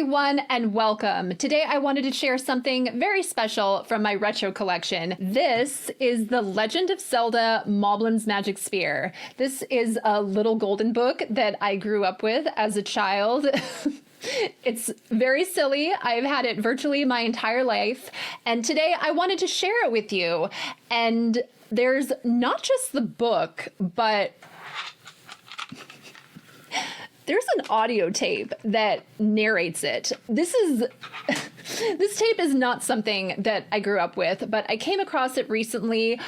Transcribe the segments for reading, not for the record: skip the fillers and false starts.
everyone, and welcome. Today I wanted to share something very special from my retro collection. This is the Legend of Zelda Molblin's Magic Spear. This is a little golden book that I grew up with as a child. It's very silly. I've had it virtually my entire life, and today I wanted to share it with you. And there's not just the book, but there's an audio tape that narrates it. This tape is not something that I grew up with, but I came across it recently.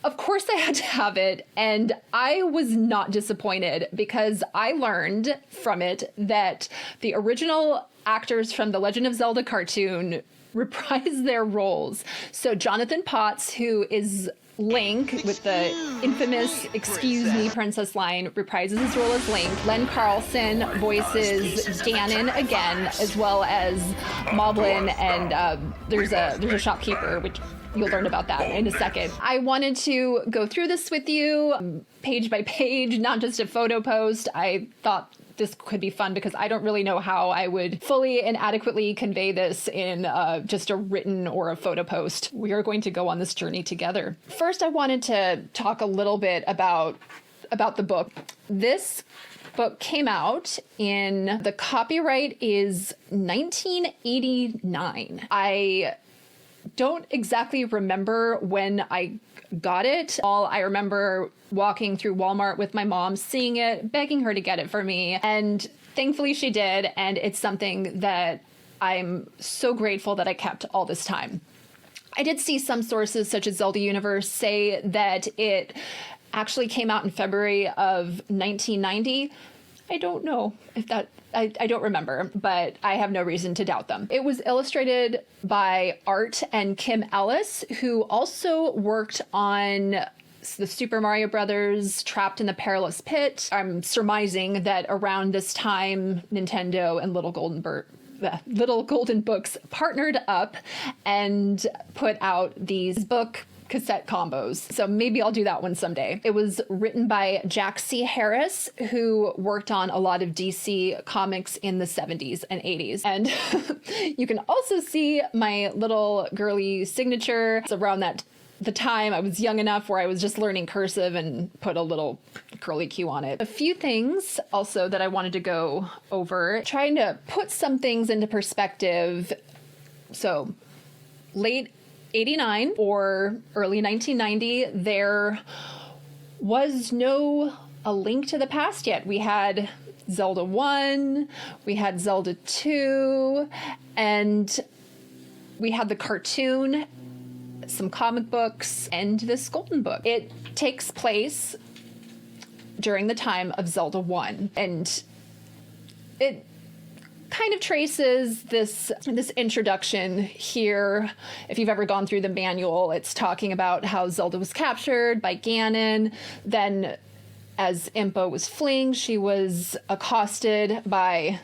Of course I had to have it, and I was not disappointed because I learned from it that the original actors from the Legend of Zelda cartoon reprise their roles. So Jonathan Potts, who is Link with the infamous "Excuse Me, Princess" line, reprises his role as Link. Len Carlson voices Ganon again, as well as Molblin, and there's a shopkeeper, which you'll learn about that in a second. I wanted to go through this with you page by page, not just a photo post. I thought this could be fun because I don't really know how I would fully and adequately convey this in just a written or a photo post. We are going to go on this journey together. First, I wanted to talk a little bit about the book. This book came out the copyright is 1989. I don't exactly remember when I got it. I remember walking through Walmart with my mom, seeing it, begging her to get it for me, and thankfully she did, and it's something that I'm so grateful that I kept all this time. I did see some sources, such as Zelda Universe, say that it actually came out in February of 1990. I don't know if that... I don't remember, but I have no reason to doubt them. It was illustrated by Art and Kim Ellis, who also worked on the Super Mario Brothers Trapped in the Perilous Pit. I'm surmising that around this time, Nintendo and Little Golden Books partnered up and put out these book cassette combos. So maybe I'll do that one someday. It was written by Jack C. Harris, who worked on a lot of DC comics in the 70s and 80s. And you can also see my little girly signature. It's around the time I was young enough where I was just learning cursive and put a little curly Q on it. A few things also that I wanted to go over, trying to put some things into perspective. So late 89 or early 1990, there was no A Link to the Past yet. We had Zelda 1, we had Zelda 2, and we had the cartoon, some comic books, and this golden book. It takes place during the time of Zelda 1, and it kind of traces this introduction here. If you've ever gone through the manual, it's talking about how Zelda was captured by Ganon. Then as Impa was fleeing, she was accosted by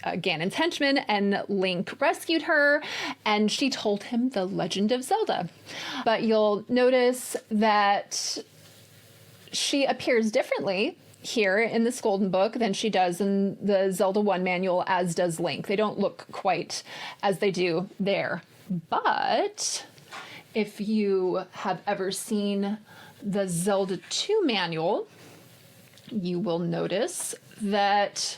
Ganon's henchmen, and Link rescued her, and she told him the Legend of Zelda. But you'll notice that she appears differently here in this golden book than she does in the Zelda 1 manual, as does Link. They don't look quite as they do there. But if you have ever seen the Zelda 2 manual, you will notice that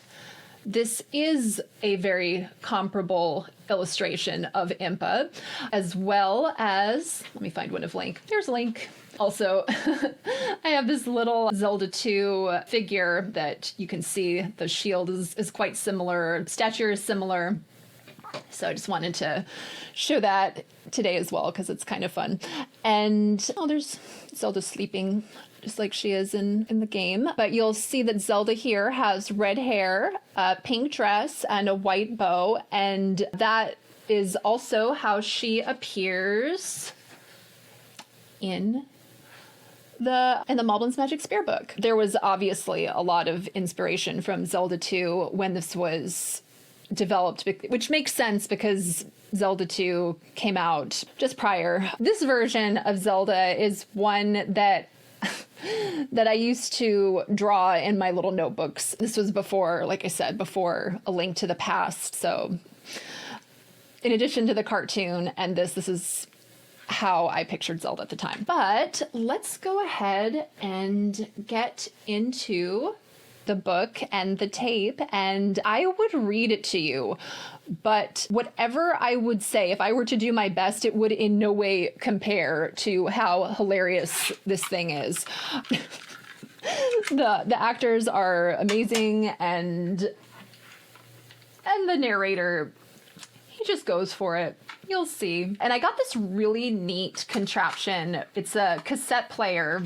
this is a very comparable illustration of Impa, as well as, let me find one of Link. There's Link. Also, I have this little Zelda 2 figure that you can see. The shield is quite similar. Stature is similar. So I just wanted to show that today as well, because it's kind of fun. And there's Zelda sleeping just like she is in the game. But you'll see that Zelda here has red hair, a pink dress, and a white bow. And that is also how she appears in the Molblin's Magic Spear book. There was obviously a lot of inspiration from Zelda 2 when this was developed, which makes sense because Zelda 2 came out just prior. This version of Zelda is one that that I used to draw in my little notebooks. This was before, like I said, before A Link to the Past. So in addition to the cartoon and this is how I pictured Zelda at the time. But let's go ahead and get into the book and the tape, and I would read it to you. But whatever I would say, if I were to do my best, it would in no way compare to how hilarious this thing is. The actors are amazing, and the narrator, he just goes for it. You'll see. And I got this really neat contraption. It's a cassette player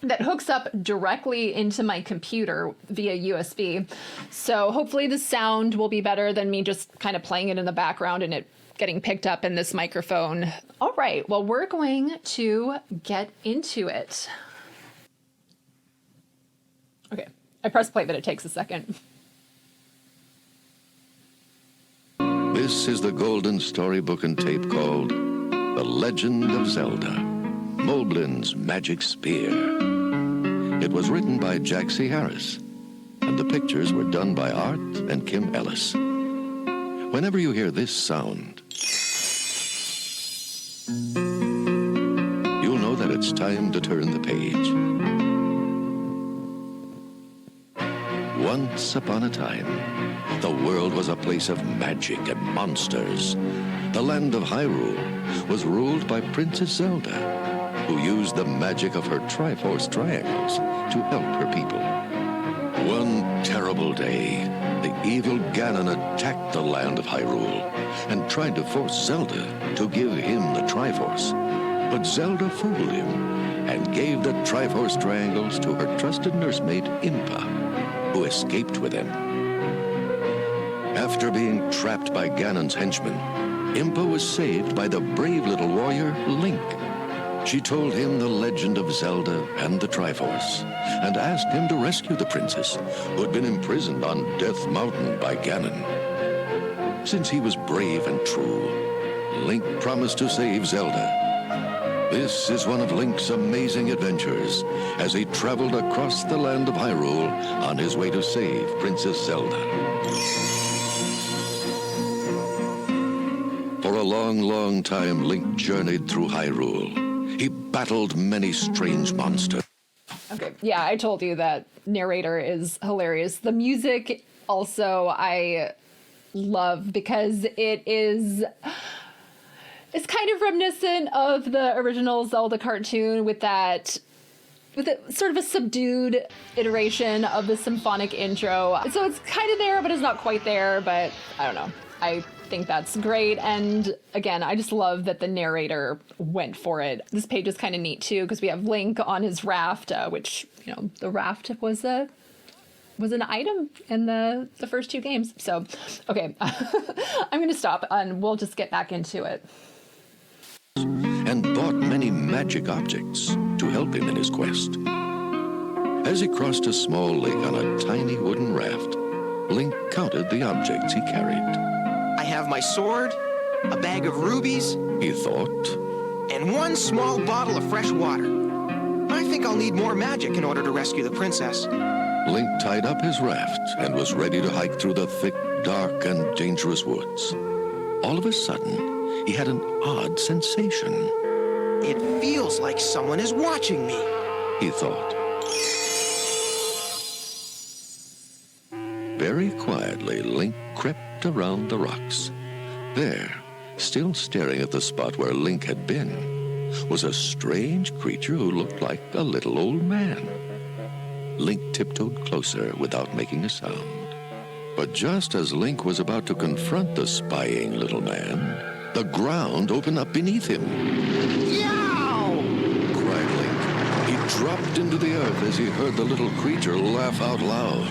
that hooks up directly into my computer via USB. So hopefully the sound will be better than me just kind of playing it in the background and it getting picked up in this microphone. All right, well, we're going to get into it. Okay, I press play, but it takes a second. This is the golden storybook and tape called The Legend of Zelda, Molblin's Magic Spear. It was written by Jack C. Harris, and the pictures were done by Art and Kim Ellis. Whenever you hear this sound, you'll know that it's time to turn the page. Once upon a time, the world was a place of magic and monsters. The land of Hyrule was ruled by Princess Zelda, who used the magic of her Triforce triangles to help her people. One terrible day, the evil Ganon attacked the land of Hyrule and tried to force Zelda to give him the Triforce. But Zelda fooled him and gave the Triforce triangles to her trusted nursemaid Impa, who escaped with them. After being trapped by Ganon's henchmen, Impa was saved by the brave little warrior Link. She told him the legend of Zelda and the Triforce, and asked him to rescue the princess, who had been imprisoned on Death Mountain by Ganon. Since he was brave and true, Link promised to save Zelda. This is one of Link's amazing adventures as he traveled across the land of Hyrule on his way to save Princess Zelda. For a long, long time, Link journeyed through Hyrule. He battled many strange monsters. Okay, yeah, I told you that narrator is hilarious. The music also I love because it's kind of reminiscent of the original Zelda cartoon with sort of a subdued iteration of the symphonic intro. So it's kind of there, but it's not quite there, but I don't know. I think that's great. And again, I just love that the narrator went for it. This page is kind of neat too, because we have Link on his raft, which, you know, the raft was an item in the first two games. So, okay, I'm going to stop and we'll just get back into it. And bought many magic objects to help him in his quest. As he crossed a small lake on a tiny wooden raft, Link counted the objects he carried. I have my sword, a bag of rubies, He thought, and one small bottle of fresh water. I think I'll need more magic in order to rescue the princess. Link tied up his raft and was ready to hike through the thick, dark, and dangerous woods. All of a sudden, he had an odd sensation. It feels like someone is watching me. He thought. Very quietly, Link crept around the rocks. There, still staring at the spot where Link had been, was a strange creature who looked like a little old man. Link tiptoed closer without making a sound. But just as Link was about to confront the spying little man, the ground opened up beneath him. Yow! Cried Link. He dropped into the earth as he heard the little creature laugh out loud.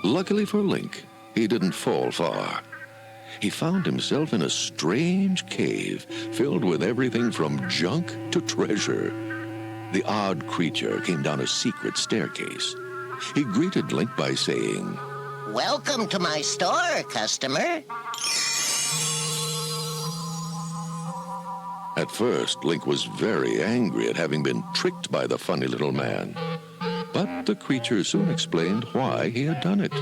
Luckily for Link, he didn't fall far. He found himself in a strange cave filled with everything from junk to treasure. The odd creature came down a secret staircase. He greeted Link by saying, "Welcome to my store, customer." At first, Link was very angry at having been tricked by the funny little man. But the creature soon explained why he had done it.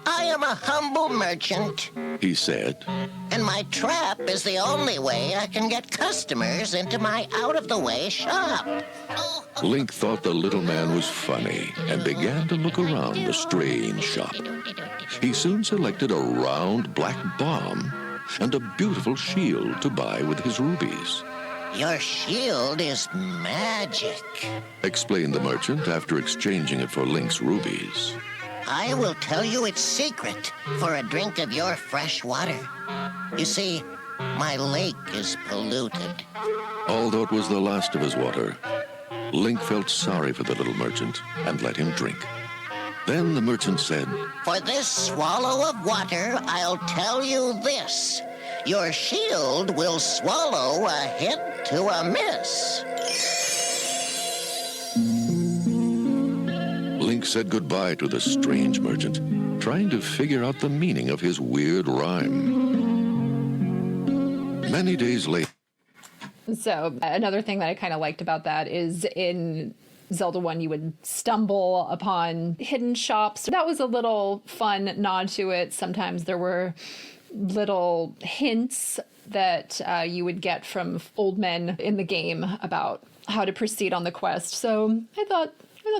I am a humble merchant, He said, and my trap is the only way I can get customers into my out-of-the-way shop. Link thought the little man was funny and began to look around the strange shop. He soon selected a round black bomb and a beautiful shield to buy with his rubies. Your shield is magic. Explained the merchant after exchanging it for Link's rubies. I will tell you its secret for a drink of your fresh water. You see, my lake is polluted. Although it was the last of his water, Link felt sorry for the little merchant and let him drink. Then the merchant said, For this swallow of water, I'll tell you this. Your shield will swallow a hit to a miss. Link said goodbye to the strange merchant, trying to figure out the meaning of his weird rhyme. Many days later. So another thing that I kind of liked about that is in Zelda 1, you would stumble upon hidden shops. That was a little fun nod to it. Sometimes there were little hints that you would get from old men in the game about how to proceed on the quest. So I thought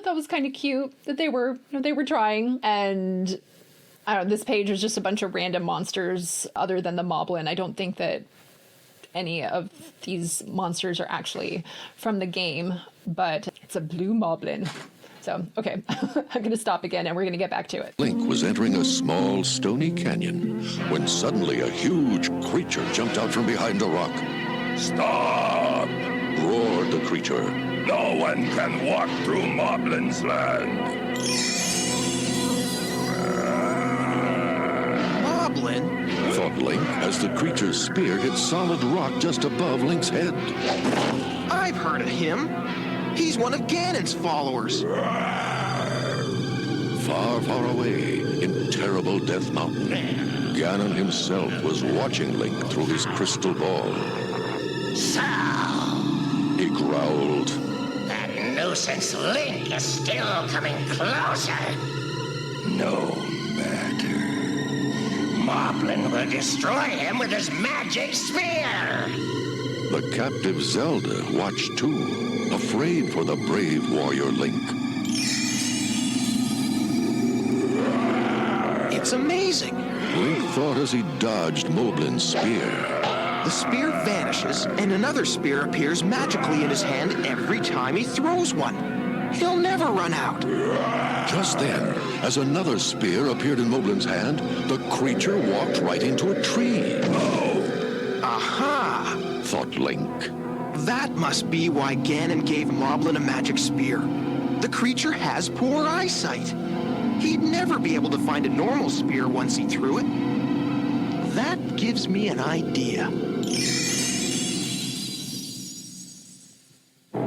that was kind of cute that they were trying. And I don't know, this page was just a bunch of random monsters other than the Molblin. I don't think that any of these monsters are actually from the game, but it's a blue Molblin. So, okay, I'm going to stop again and we're going to get back to it. Link was entering a small stony canyon when suddenly a huge creature jumped out from behind a rock. Stop! Roared the creature. No one can walk through Moblin's land. Moblin? Thought Link as the creature's spear hit solid rock just above Link's head. I've heard of him. He's one of Ganon's followers. Far, far away in terrible Death Mountain, Ganon himself was watching Link through his crystal ball. So, He growled. that nuisance Link is still coming closer. No matter. Moblin will destroy him with his magic spear. The captive Zelda watched too, afraid for the brave warrior Link. It's amazing. Link thought as he dodged Moblin's spear. The spear vanishes, and another spear appears magically in his hand every time he throws one. He'll never run out. Just then, as another spear appeared in Moblin's hand, the creature walked right into a tree. Aha! Thought Link. That must be why Ganon gave Moblin a magic spear. The creature has poor eyesight. He'd never be able to find a normal spear once he threw it. That gives me an idea.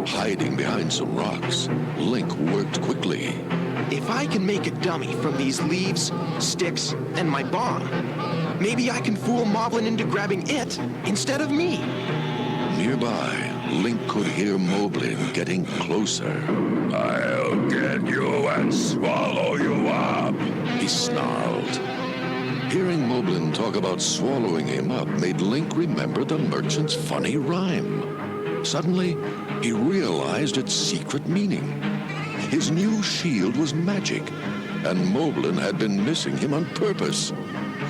Hiding behind some rocks, Link worked quickly. If I can make a dummy from these leaves, sticks, and my bomb, maybe I can fool Moblin into grabbing it instead of me. Nearby, Link could hear Moblin getting closer. I'll get you and swallow you up. He snarled. Hearing Moblin talk about swallowing him up made Link remember the merchant's funny rhyme. Suddenly, he realized its secret meaning. His new shield was magic, and Molblin had been missing him on purpose.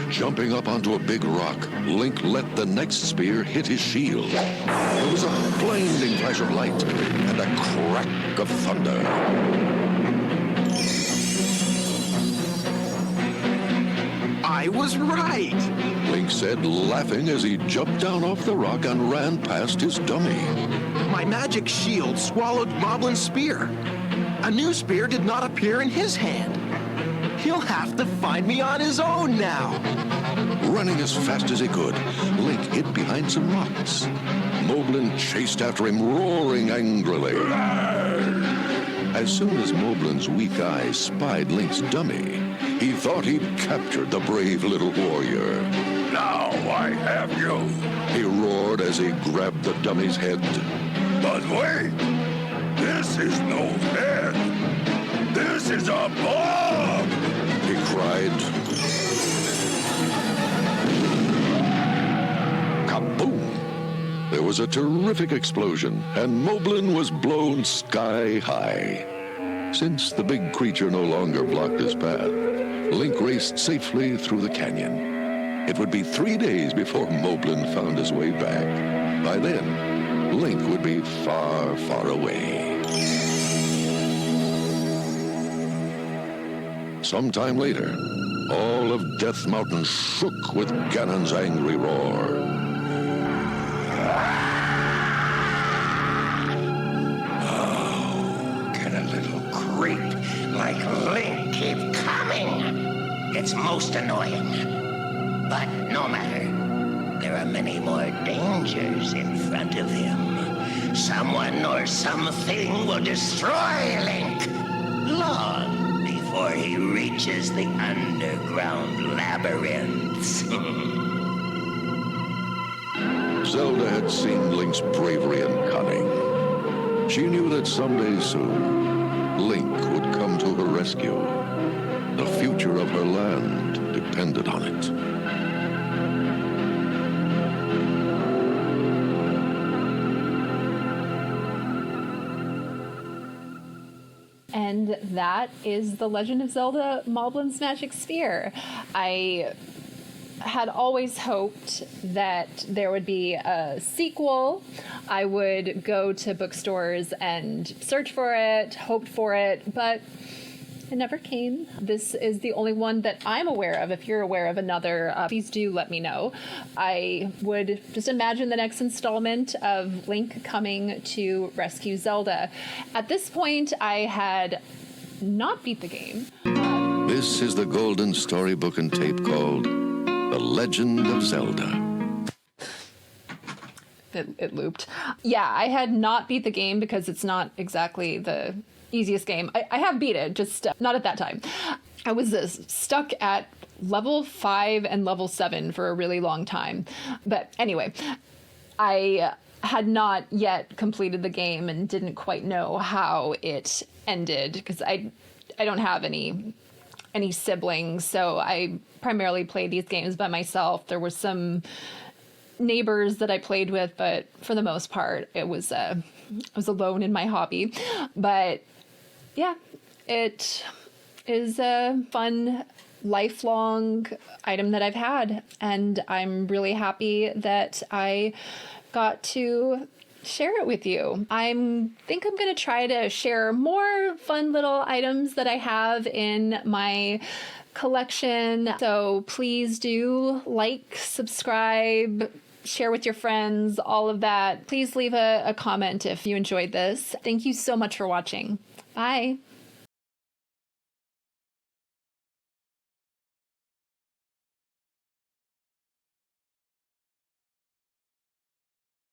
Jumping up onto a big rock, Link let the next spear hit his shield. There was a blinding flash of light and a crack of thunder. I was right. Link said, laughing as he jumped down off the rock and ran past his dummy. My magic shield swallowed Moblin's spear. A new spear did not appear in his hand. He'll have to find me on his own now. Running as fast as he could, Link hid behind some rocks. Moblin chased after him, roaring angrily. As soon as Moblin's weak eyes spied Link's dummy, he thought he'd captured the brave little warrior. Now I have you. He roared as he grabbed the dummy's head. But wait! This is no head! This is a bomb! He cried. Kaboom! There was a terrific explosion, and Molblin was blown sky high. Since the big creature no longer blocked his path, Link raced safely through the canyon. It would be 3 days before Molblin found his way back. By then, Link would be far, far away. Sometime later, all of Death Mountain shook with Ganon's angry roar. Can a little creep like Link keep coming? It's most annoying. But no matter. There are many more dangers in front of him. Someone or something will destroy Link long before he reaches the underground labyrinths. Zelda had seen Link's bravery and cunning. She knew that someday soon, Link would come to her rescue. The future of her land depended on it. And that is The Legend of Zelda Molblin's Magic Sphere. I had always hoped that there would be a sequel. I would go to bookstores and search for it, hoped for it, but it never came. This is the only one that I'm aware of. If you're aware of another, please do let me know. I would just imagine the next installment of Link coming to rescue Zelda. At this point, I had not beat the game. This is the golden storybook and tape called The Legend of Zelda. It looped. Yeah, I had not beat the game because it's not exactly the easiest game. I have beat it, just not at that time. I was stuck at level 5 and level 7 for a really long time. But anyway, I had not yet completed the game and didn't quite know how it ended because I don't have any siblings, so I primarily played these games by myself. There were some neighbors that I played with, but for the most part, I was alone in my hobby. But yeah, it is a fun, lifelong item that I've had, and I'm really happy that I got to share it with you. I think I'm going to try to share more fun little items that I have in my collection. So please do like, subscribe, share with your friends, all of that. Please leave a comment if you enjoyed this. Thank you so much for watching. Bye.